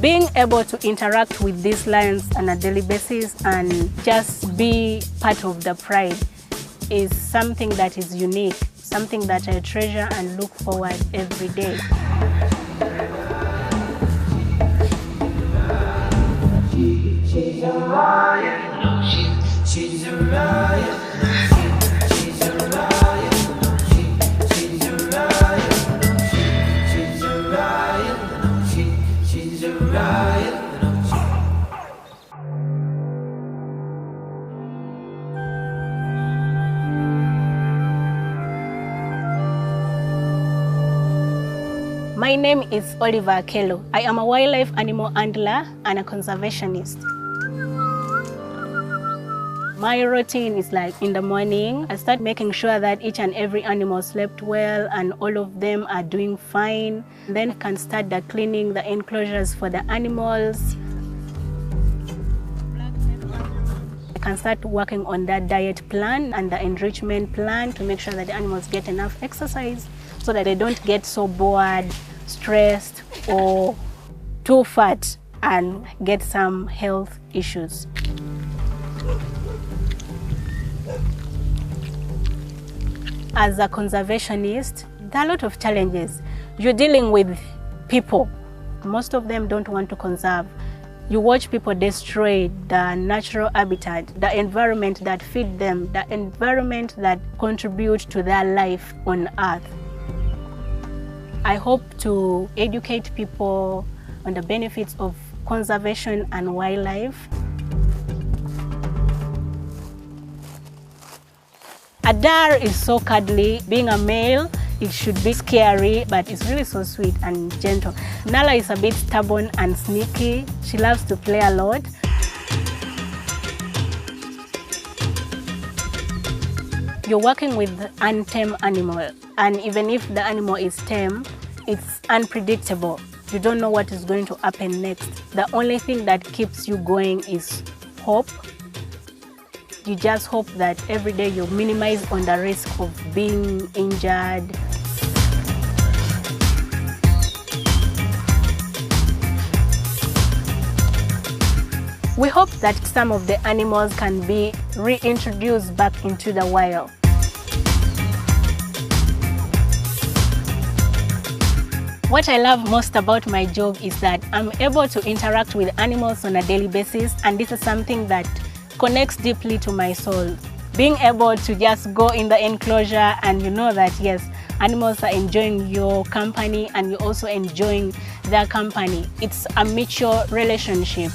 Being able to interact with these lions on a daily basis and just be part of the pride is something that is unique, something that I treasure and look forward every day. She's a riot, no, she's a riot. She's a riot, no, she's a riot, no, she's a riot, no, she's a riot, My name is Oliver Kello. I am a wildlife animal handler and a conservationist. My routine is like in the morning, I start making sure that each and every animal slept well and all of them are doing fine. Then I can start the cleaning the enclosures for the animals. I can start working on that diet plan and the enrichment plan to make sure that the animals get enough exercise so that they don't get so bored, stressed, or too fat and get some health issues. As a conservationist, there are a lot of challenges. You're dealing with people. Most of them don't want to conserve. You watch people destroy the natural habitat, the environment that feed them, the environment that contributes to their life on Earth. I hope to educate people on the benefits of conservation and wildlife. A dare is so cuddly. Being a male, it should be scary, but it's really so sweet and gentle. Nala is a bit stubborn and sneaky. She loves to play a lot. You're working with an untamed animal, and even if the animal is tame, it's unpredictable. You don't know what is going to happen next. The only thing that keeps you going is hope. You just hope that every day you minimize on the risk of being injured. We hope that some of the animals can be reintroduced back into the wild. What I love most about my job is that I'm able to interact with animals on a daily basis, and this is something that connects deeply to my soul. Being able to just go in the enclosure and you know that yes, animals are enjoying your company and you're also enjoying their company. It's a mutual relationship.